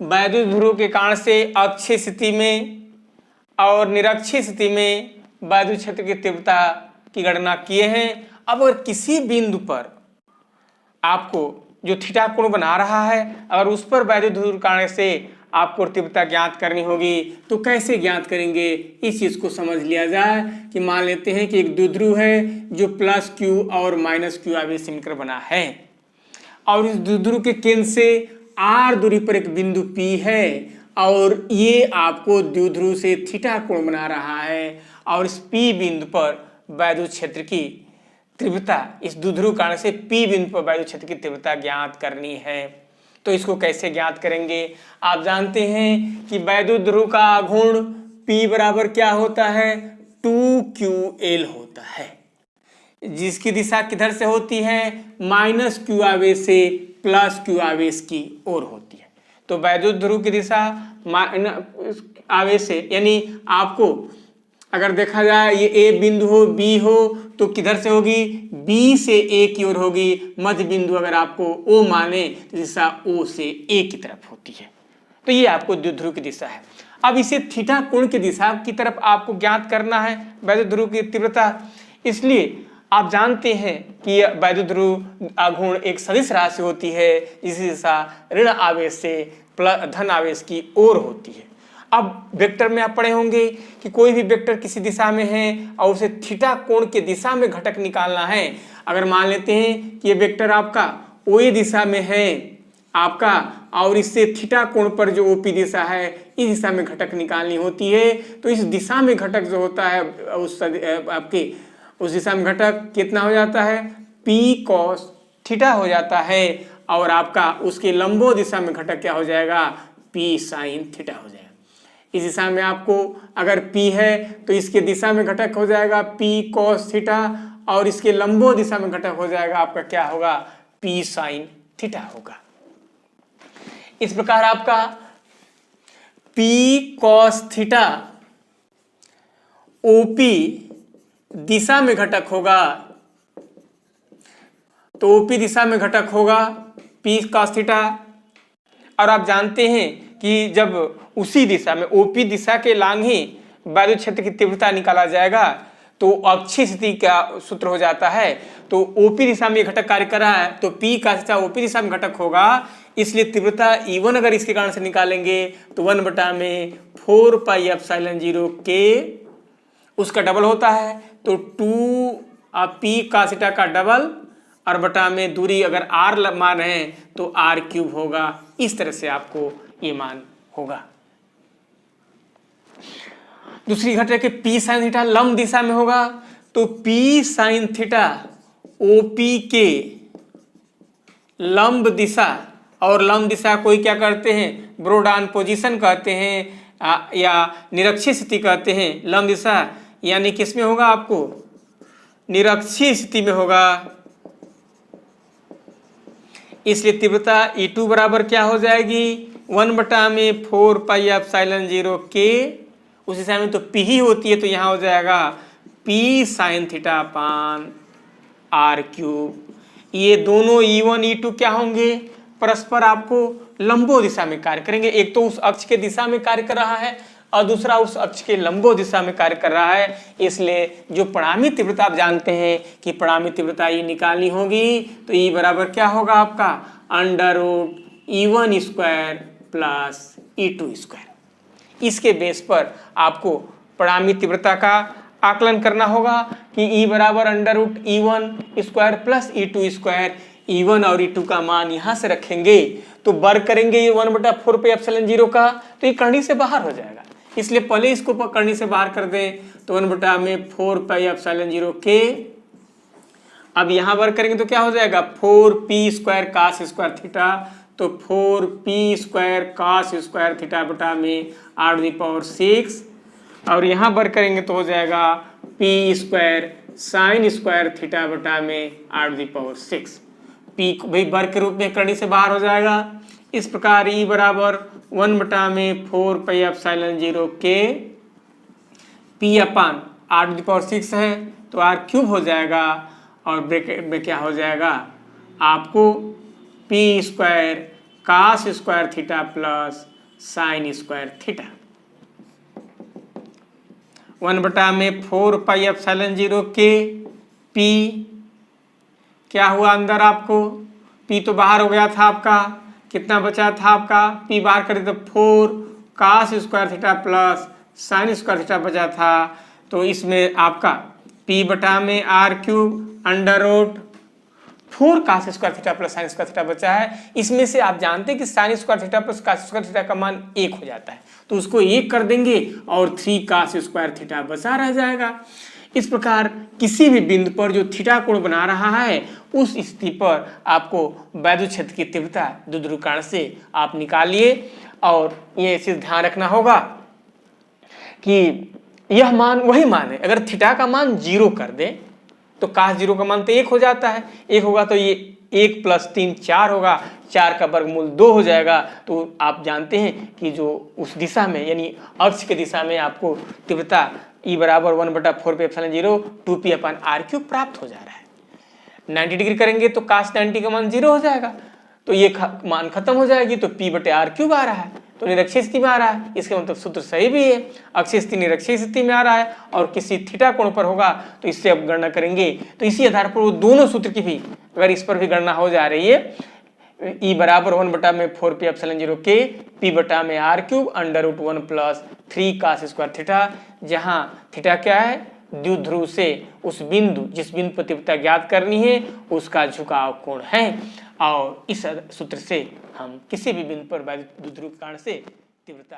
वैद्युत ध्रुव के कारण से अक्षीय स्थिति में और निरक्षीय स्थिति में वैद्युत क्षेत्र की तीव्रता की गणना किए हैं। अब अगर किसी बिंदु पर आपको जो थीटा कोण बना रहा है अगर उस पर वैद्युत ध्रुव के कारण से आपको तीव्रता ज्ञात करनी होगी तो कैसे ज्ञात करेंगे, इस चीज को समझ लिया जाए कि मान लेते हैं कि एक द्विध्रुव है जो प्लस क्यू और माइनस क्यू आवेश से मिलकर बना है और इस द्विध्रुव के केंद्र से आर दूरी पर एक बिंदु P है और ये आपको द्विध्रुव से थीटा कोण बना रहा है और इस P बिंदु पर वैद्युत क्षेत्र की तीव्रता, इस द्विध्रुव कारण से P बिंदु पर वैद्युत क्षेत्र की तीव्रता ज्ञात करनी है। तो इसको कैसे ज्ञात करेंगे, आप जानते हैं कि वैद्युत ध्रुव का आघूर्ण P बराबर क्या होता है, 2QL होता है, जिसकी दिशा किधर से होती है, माइनस Q आवेश से प्लस Q आवेश की ओर होती है। तो वैद्युत ध्रुव की दिशा आवेश से, यानी आपको अगर देखा जाए ये A बिंदु हो B हो तो किधर से होगी, B से A की ओर होगी। मध्य बिंदु अगर आपको O माने तो दिशा O से A की तरफ होती है। तो ये आपको द्विध्रुव की दिशा है। अब इसे थीटा कोण की दिशा की तरफ आपको ज्ञात करना है वैद्युत ध्रुव की तीव्रता, इसलिए आप जानते हैं कि वैद्युत ध्रुव आघूर्ण एक सदिश राशि होती है जिसकी दिशा ऋण आवेश से धन आवेश की ओर होती है। अब वेक्टर में आप पढ़े होंगे कि कोई भी वेक्टर किसी दिशा में है और उसे थीटा कोण के दिशा में घटक निकालना है। अगर मान लेते हैं कि ये वेक्टर आपका OA दिशा में है आपका और इससे थीटा कोण पर जो OP दिशा है इस दिशा में घटक निकालनी होती है, तो इस दिशा में घटक जो होता है उस आपके उस दिशा में घटक कितना हो जाता है, P cos थीटा हो जाता है और आपका उसके लंबो दिशा में घटक क्या हो जाएगा, P sin थीटा हो जाएगा। इस दिशा में आपको अगर P है तो इसके दिशा में घटक हो जाएगा P cos थीटा और इसके लंबो दिशा में घटक हो जाएगा आपका क्या होगा, P sin थीटा होगा। इस प्रकार आपका P cos थीटा OP दिशा में घटक होगा, तो OP दिशा में घटक होगा P cos थीटा। और आप जानते हैं कि जब उसी दिशा में OP दिशा के लांग ही वैद्युत क्षेत्र की तीव्रता निकाला जाएगा तो अक्षीय स्थिति का सूत्र हो जाता है। तो OP दिशा में ये घटक कार्य कर रहा है तो P का थीटा OP दिशा में घटक होगा, इसलिए तीव्रता E1 अगर इसके कारण से निकालेंगे तो 1/4 पाई एप्सिलॉन 0 K उसका डबल होता है तो 2 P का थीटा का डबल और बटा में दूरी अगर R मान है तो R³ होगा। इस तरह से आपको ये मान होगा। दूसरी घटक है P sin थीटा लंब दिशा में होगा तो P sin थीटा OP के लंब दिशा, और लंब दिशा कोई क्या करते हैं, ब्रोडान पोजीशन कहते हैं या निरक्षीय स्थिति कहते हैं। लंब दिशा यानी किसमें होगा, आपको निरक्षीय स्थिति में होगा, इसलिए तीव्रता E2 बराबर क्या हो जाएगी, 1/4 पाई एप्सिलॉन 0 K। उस दिशा में तो P ही होती है तो यहाँ हो जाएगा P sin theta upon R³। ये दोनों E1 E2 क्या होंगे, परस्पर आपको लंबो दिशा में कार्य करेंगे। एक तो उस अक्ष के दिशा में कार्य कर रहा है और दूसरा उस अक्ष के लंबो दिशा में कार्य कर रहा है, इसलिए जो परिणामी तीव्रता आप जानते हैं कि परिणामी तीव्रता ये निकालनी होगी तो E बराबर क्या होगा आपका √E1 square plus E2 square. इसके बेस पर आपको परिणामी तीव्रता का आकलन करना होगा कि E बराबर √E1 square plus E2 square. E1 और E2 का मान यहाँ से रखेंगे तो वर्ग करेंगे ये 1/4 पे एप्सिलॉन 0 का तो ये करनी से बाहर हो जाएगा, इसलिए पहले इसको करनी से बाहर कर दें तो 1/4 पाई एप्सिलॉन 0 K। अब यहाँ वर्ग करेंगे तो क्या हो जाएगा 4P square cos square theta, तो 4P square cos square theta बटा में r⁶, और यहाँ वर्ग करेंगे तो हो जाएगा P square sine square theta बटा में r⁶। P भाई वर्ग के रूप में करनी से बाहर हो जाएगा। इस प्रकार E बराबर 1/4 पाई एप्सिलॉन 0 K P अपान r⁶ है तो R³ हो जाएगा और ब्रैकेट में क्या हो जाएगा आपको P square cos square theta plus sine square theta. 1/4 के पी क्या हुआ अंदर आपको, पी तो बाहर हो गया था आपका, कितना बचा था आपका, पी बाहर करे तो 4 cos square theta plus sine square theta बचा था। तो इसमें आपका पी बटा में R cube under root 4 cos square theta plus sine square theta बचा है। इसमें से आप जानते हैं कि sine square theta plus cos square theta का मान 1 हो जाता है, तो उसको 1 कर देंगे और 3 कास स्क्वायर थीटा बचा रह जाएगा। इस प्रकार किसी भी बिंदु पर जो थीटा कोण बना रहा है उस स्थिति पर आपको वैद्युत क्षेत्र की तीव्रता द्विध्रुवीकरण से आप निकालिए। और ये चीज ध्यान रखना होगा कि यह मान वही मान है, अगर थीटा का मान 0 कर दे तो कास 0 का मान तो 1 हो जाता है, 1 होगा तो ये 1 + 3 4 होगा, 4 का वर्गमूल 2 हो जाएगा। तो आप जानते हैं कि जो उस दिशा में यानी अक्ष की दिशा में आपको तीव्रता E बराबर 1/4πε0 2p/r³ प्राप्त हो जा रहा है। 90 डिग्री करेंगे तो कास 90 का मान 0 हो जाएगा, तो ये मान खत्म हो जाएगी, तो p/r³ आ रहा है, तो निरक्षीय स्थिति में आ रहा है। इसका मतलब सूत्र सही भी है, अक्षीय स्थिति निरक्षीय स्थिति में आ रहा है और किसी थीटा कोण पर होगा, तो इससे अब गणना करेंगे। तो इसी आधार पर वो दोनों सूत्र की भी अगर इस पर भी गणना हो जा रही है, E बराबर 1/4πε0 के p/r³ under root 1 + 3 cos square theta, जहां थीटा क्या है, द्विध्रुव से उस बिंदु जिस बिंदु पर तीव्रता ज्ञात करनी है उसका झुकाव कोण है। और इस सूत्र से हम किसी भी बिंदु पर द्विध्रुवीकरण से तीव्रता